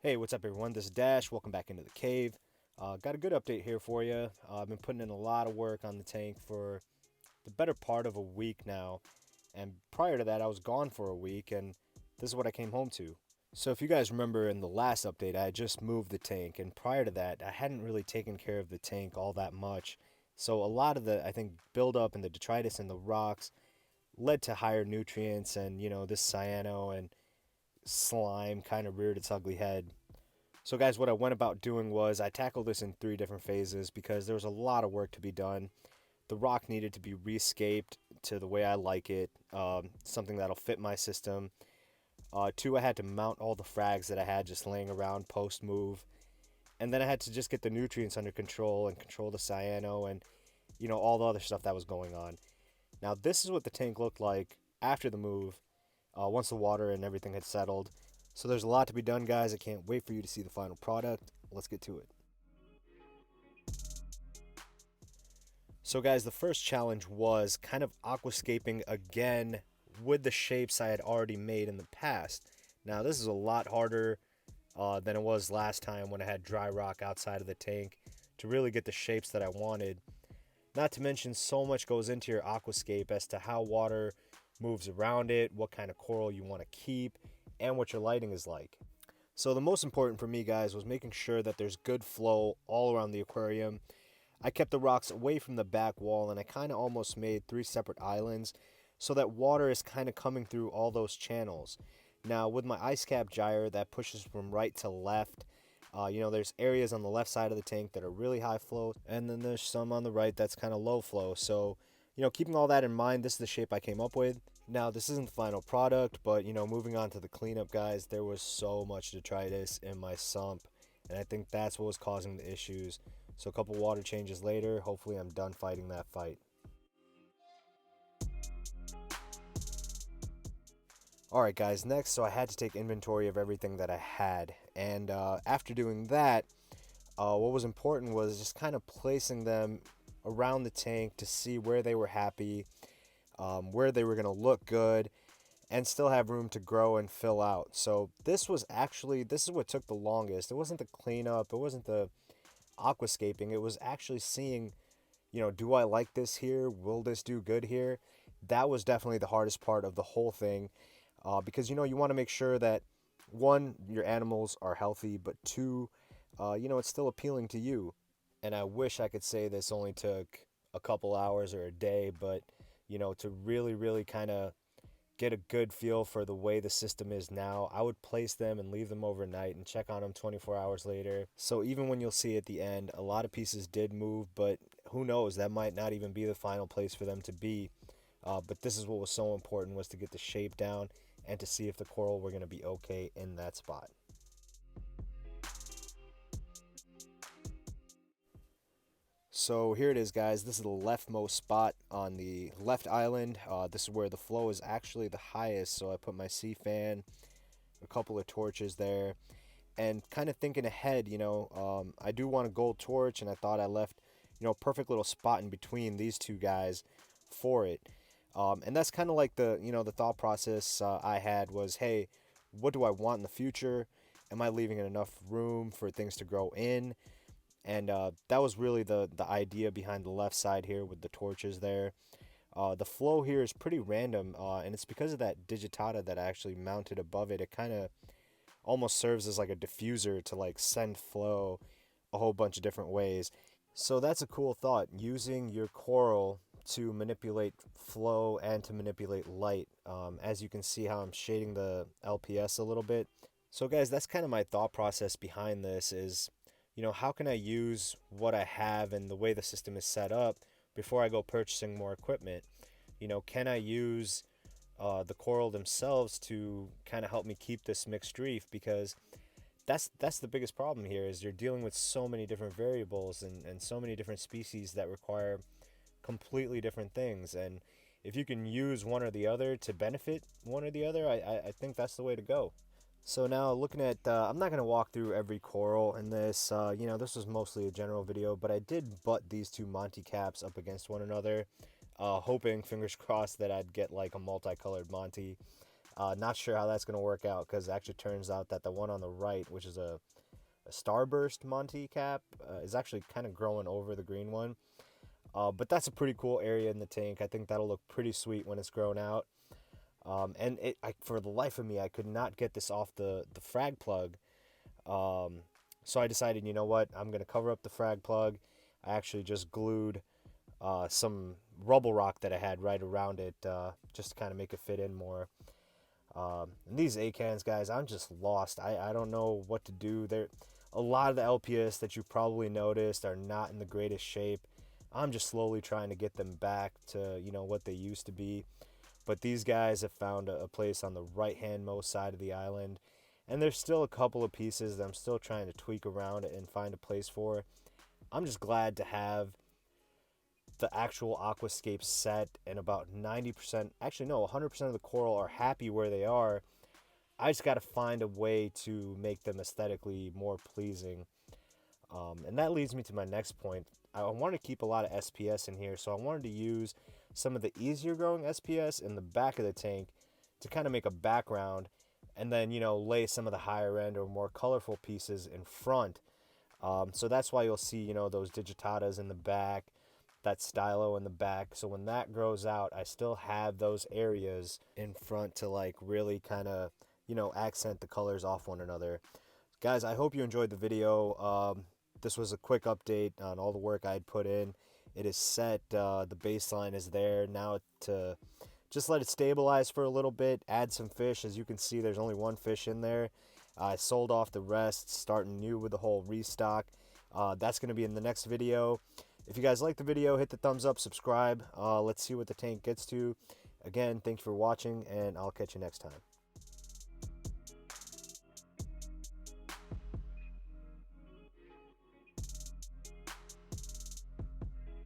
Hey, what's up everyone? This is Dash. Welcome back into the cave. Got a good update here for you. I've been putting in a lot of work on the tank for the better part of a week now. And prior to that, I was gone for a week, and this is what I came home to. So if you guys remember in the last update, I had just moved the tank, and prior to that, I hadn't really taken care of the tank all that much. So a lot of the, I think, buildup in the detritus and the rocks led to higher nutrients, and this cyano and slime kind of reared its ugly head. So, guys, what I went about doing was I tackled this in three different phases because there was a lot of work to be done. The rock needed to be rescaped to the way I like it, something that'll fit my system. Two, I had to mount all the frags that I had just laying around post move. And then I had to just get the nutrients under control and control the cyano and, all the other stuff that was going on. Now, this is what the tank looked like after the move, once the water and everything had settled. So there's a lot to be done, guys. I can't wait for you to see the final product. Let's get to it. So, guys, the first challenge was kind of aquascaping again with the shapes I had already made in the past. Now, this is a lot harder than it was last time when I had dry rock outside of the tank to really get the shapes that I wanted. Not to mention, so much goes into your aquascape as to how water moves around it, what kind of coral you want to keep, and what your lighting is like. So the most important for me, guys, was making sure that there's good flow all around the aquarium. I kept the rocks away from the back wall, and I kind of almost made three separate islands so that water is kind of coming through all those channels. Now, with my ice cap gyre that pushes from right to left, there's areas on the left side of the tank that are really high flow, and then there's some on the right that's kind of low flow. So, keeping all that in mind, this is the shape I came up with. Now, this isn't the final product, but, moving on to the cleanup, guys, there was so much detritus in my sump, and I think that's what was causing the issues. So a couple water changes later, hopefully I'm done fighting that fight. Alright guys, next, so I had to take inventory of everything that I had, and after doing that, what was important was just kind of placing them around the tank to see where they were happy, where they were going to look good, and still have room to grow and fill out. So this is what took the longest. It wasn't the cleanup, it wasn't the aquascaping, it was actually seeing, do I like this here? Will this do good here? That was definitely the hardest part of the whole thing, because you want to make sure that one, your animals are healthy, but two, it's still appealing to you. And I wish I could say this only took a couple hours or a day, but to really, really kind of get a good feel for the way the system is now, I would place them and leave them overnight and check on them 24 hours later. So even when you'll see at the end, a lot of pieces did move, but who knows, that might not even be the final place for them to be. But this is what was so important, was to get the shape down and to see if the coral were going to be okay in that spot. So here it is, guys. This is the leftmost spot on the left island. This is where the flow is actually the highest. So I put my sea fan, a couple of torches there, and kind of thinking ahead, I do want a gold torch, and I thought I left, a perfect little spot in between these two guys for it. And that's kind of like the thought process I had was, hey, what do I want in the future? Am I leaving enough room for things to grow in? And that was really the idea behind the left side here with the torches there. The flow here is pretty random, and it's because of that digitata that I actually mounted above it. It kind of almost serves as like a diffuser to like send flow a whole bunch of different ways. So that's a cool thought, using your coral to manipulate flow and to manipulate light. As you can see how I'm shading the LPS a little bit. So guys, that's kind of my thought process behind this is, how can I use what I have and the way the system is set up before I go purchasing more equipment? Can I use the coral themselves to kind of help me keep this mixed reef? Because that's the biggest problem here, is you're dealing with so many different variables and so many different species that require completely different things. And if you can use one or the other to benefit one or the other, I think that's the way to go. So now looking at, I'm not going to walk through every coral in this, this was mostly a general video, but I did butt these two Monty caps up against one another, hoping, fingers crossed, that I'd get like a multicolored Monty. Not sure how that's going to work out, because it actually turns out that the one on the right, which is a starburst Monty cap, is actually kind of growing over the green one. But that's a pretty cool area in the tank. I think that'll look pretty sweet when it's grown out. And for the life of me, I could not get this off the frag plug. So I decided, you know what, I'm going to cover up the frag plug. I actually just glued some rubble rock that I had right around it, just to kind of make it fit in more. And these acans, guys, I'm just lost. I don't know what to do. A lot of the LPS that you probably noticed are not in the greatest shape. I'm just slowly trying to get them back to, what they used to be. But these guys have found a place on the right-hand most side of the island. And there's still a couple of pieces that I'm still trying to tweak around and find a place for. I'm just glad to have the actual aquascape set, and about 90%, actually no, 100% of the coral are happy where they are. I just got to find a way to make them aesthetically more pleasing. And that leads me to my next point. I want to keep a lot of SPS in here, so I wanted to use some of the easier growing SPS in the back of the tank to kind of make a background, and then, lay some of the higher end or more colorful pieces in front. So that's why you'll see, those digitatas in the back, that stylo in the back. So when that grows out, I still have those areas in front to like really kind of, accent the colors off one another. Guys, I hope you enjoyed the video. This was a quick update on all the work I'd put in. It is set. The baseline is there now to just let it stabilize for a little bit, add some fish. As you can see, there's only one fish in there. I sold off the rest, starting new with the whole restock. That's going to be in the next video. If you guys like the video, hit the thumbs up, subscribe. Let's see what the tank gets to. Again, thanks for watching, and I'll catch you next time.